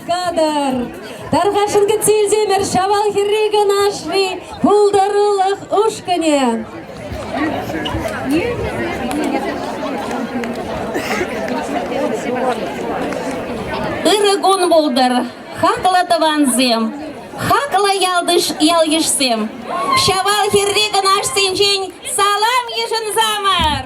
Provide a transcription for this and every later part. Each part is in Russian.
кадр. Тархашынғы цельземер шавал херрегі наши пулдарылық ушкане. Ирыгун булдыр, хақла таванзем, хақла ялгышсем. Шавал херрегі наш сенчен салам ешін замар.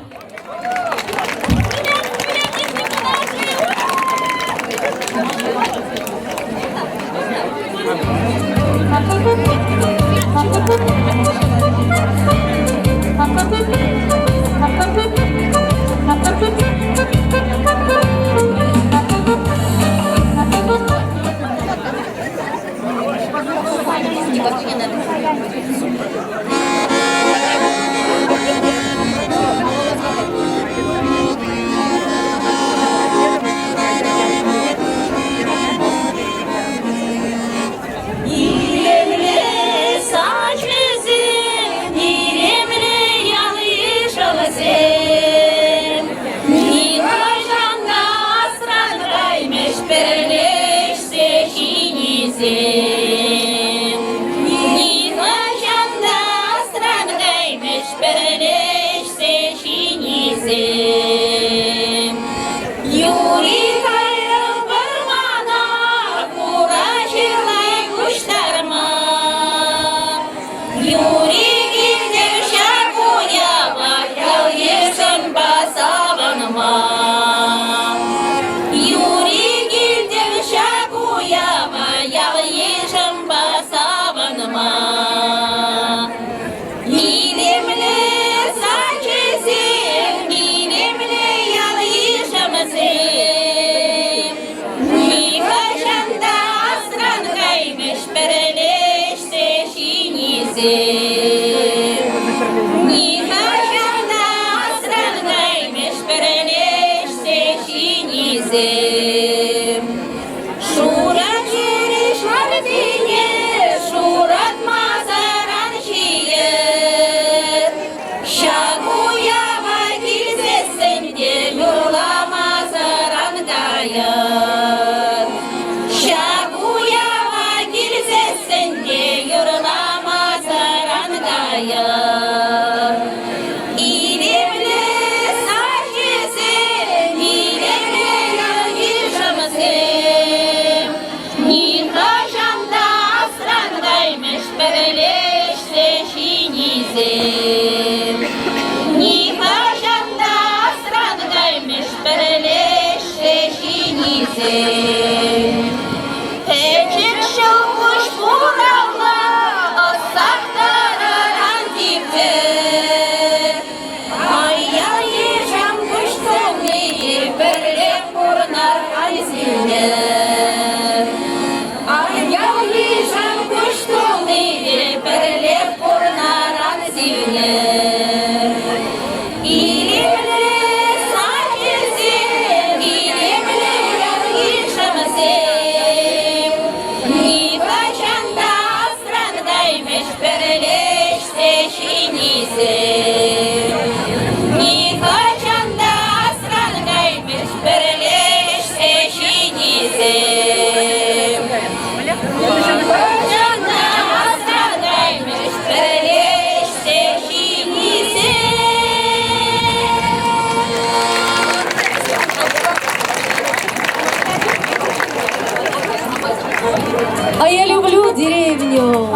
А я люблю деревню.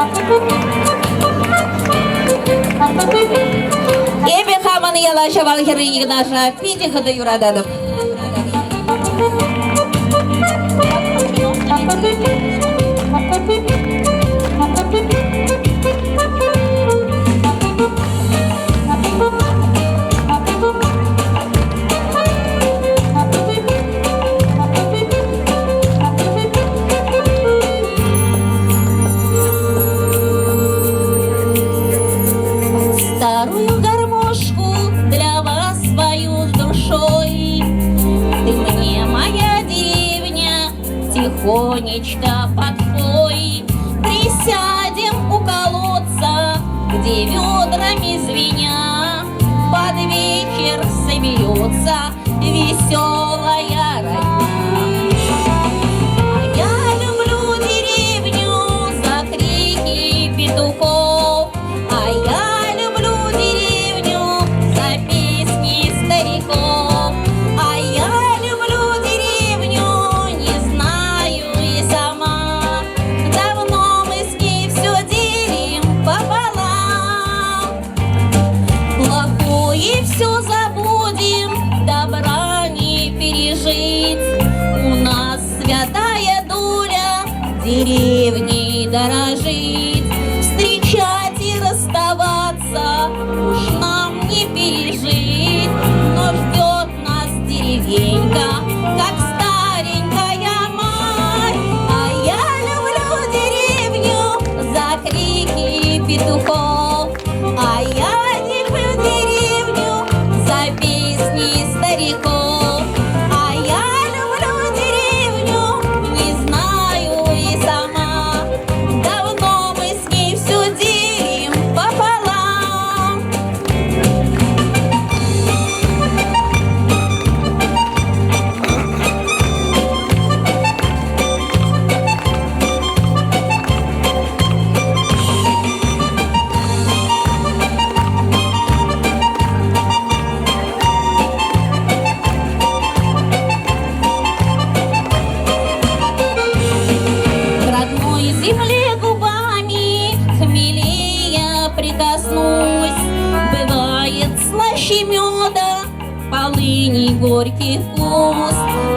Эбе хаман яла шавал херрегі наша пити хады юрададым. Старую гармошку для вас свою с душой. Ты мне, моя деревня, тихонечко подпой. Присядем у колодца, где ведрами звеня под вечер соберется веселая родня. А я синий горький вкус.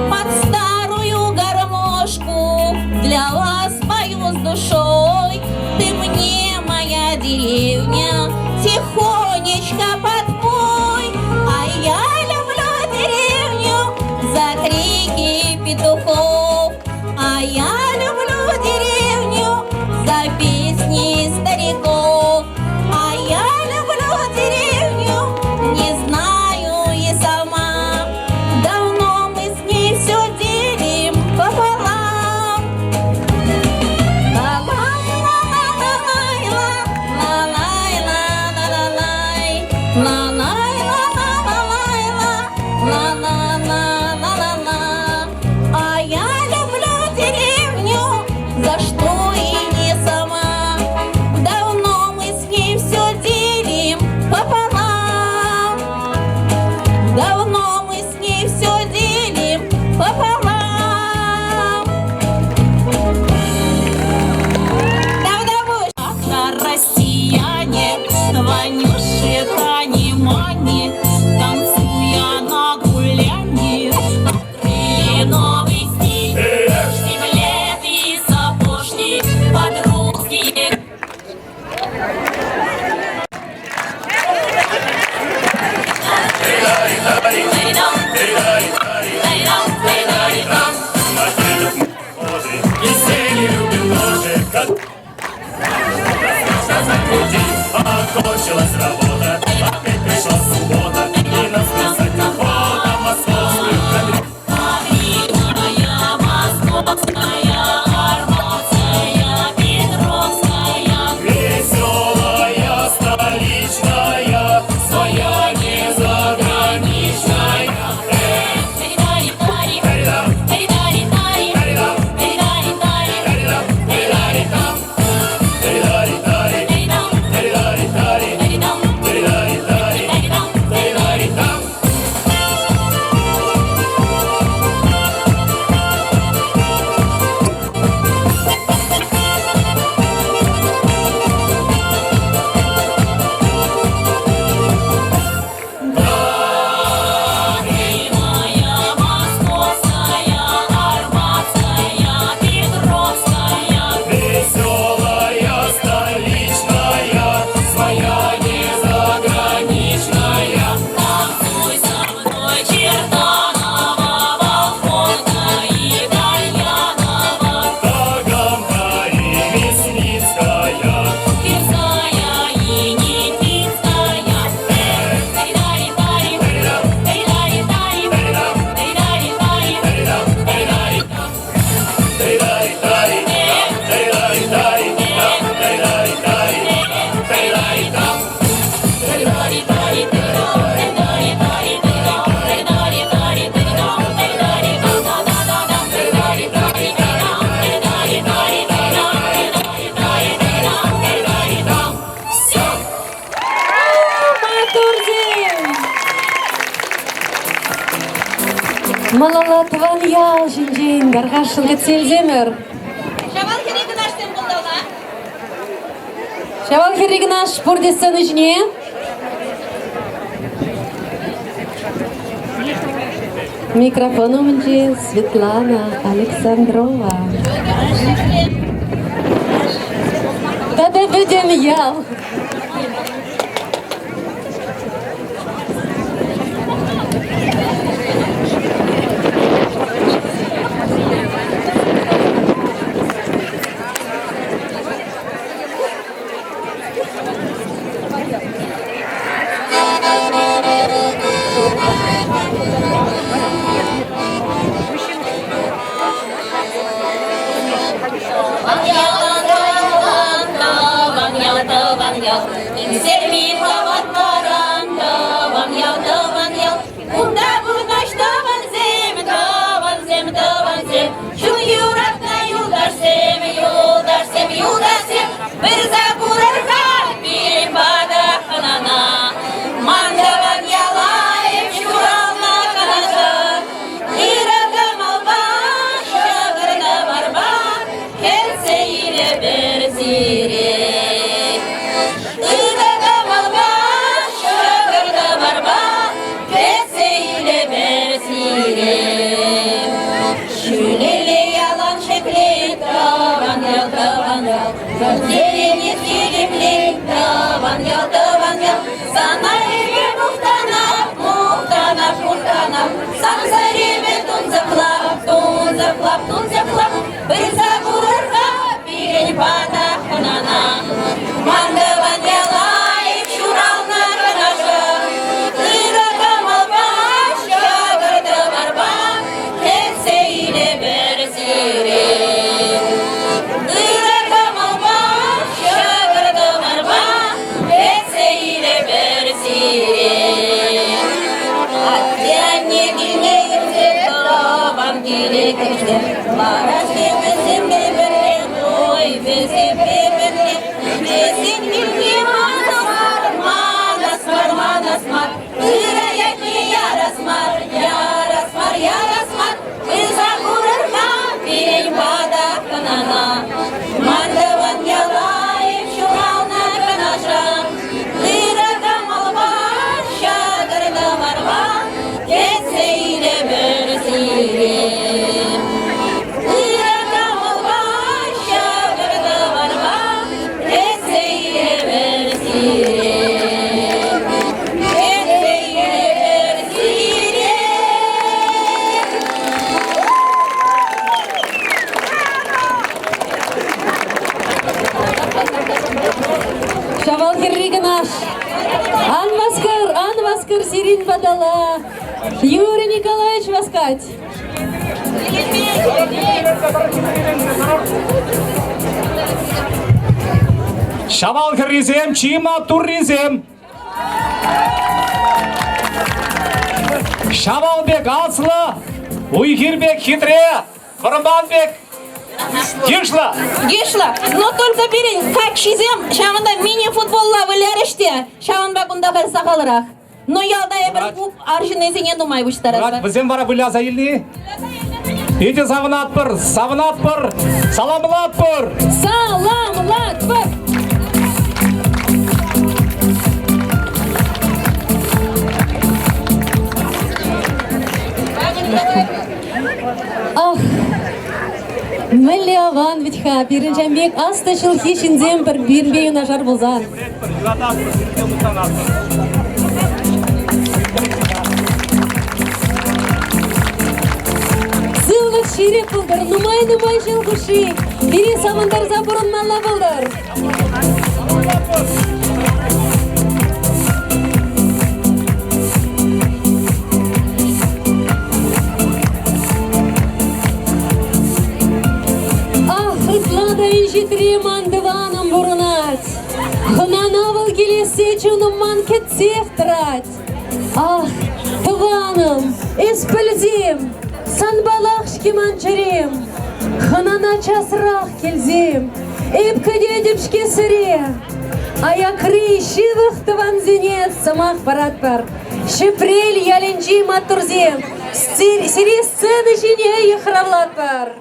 Под старую гармошку для вас пою с душой. Ты мне, моя деревня, тихонечко подпой. А я люблю деревню за крики петухов. А я люблю деревню за песни стариков. А я люблю деревню, не знаю и сама. Давно мы с ней все делим пополам. А я люблю деревню, за что и не сама. Давно мы с ней все делим пополам. Давно мы с ней все делим пополам. Россияне, Ванюши, Тани, Мани, танцуя на гуляне, открыли новый стиль. Штиблеты и сапожки, подружки. Окончилась работа, опять пришла суббота, и нас писать охота московскую кадриль. Кадрильная, московская, арбатская, петровская. Веселая, столичная, своя не заграничная. Малалат Ван Ял Жинжин, Дархашынга Цельземер. Шавал херегі наш сен бұлдауна. Шавал херегі наш пурдестен ішіне. Микрофон умынче Светлана Александрова. Да-да, ведем ял. Саңсареме тунзаклап, бір забурға бейген бада қынана. Мандыван ялайып шурална қынашы, Тыраға малбаш, шағырды барба, кетсе иле бір сирен. Тыраға малбаш, шағырды барба, кетсе иле бір сирен. Аттяне келмейім деп табам керек іште, Барас кемізім бебірлен, ой бізім бебірлен, Бізім келген манасмар, Тыраяки ярасмар, Біза құрырға бейін бада қынана. Мандыван ялайып шурална қынаша, Тыраға малбаш, шағырды барба, кетсе иле бір сирен. Тыраға малбаш, шағырды барба, кетсе иле бір сирен. Кетсе иле бір сирен. Шавал херригі наш. Анваскар, Сирин Бадала. Юрий Николаевич Васкать. Шавал кірізем, чима турризем. Шавалбек Аслы, Уйхирбек Хитре, Фарманбек Гишла. Гешла, но только берин, как шизем, шамында мини-футболла вылярыште, шамында бұнда бір сақалырақ. Но ялда бір клуб аржинезіне думай Брат, бұштарасы. бізем бара бүляза елді. Ете савынат бір, саламылат бір. Салам, Латвар. Ах, Мэлли аван витха, Пиринчамбек асташыл хишинзем бір бирбейі нажар болзан. Сылвық ширек бұлдыр, нумай жыл күші, Бири самындар забұрын мала бұлдыр. Житре мандываным бұрынат, Хынанавыл келесе чуныман кетсек тұрат. Ах, тываным, эспілзем, санбалақ шкеман жүрем, Хынана часырақ келзем, эпкіде депшке сіре. Аякры шивық тыван зенет самақ барат бар, Шепрел яленжи матурзем, Сире сцены жіне ехравлат бар.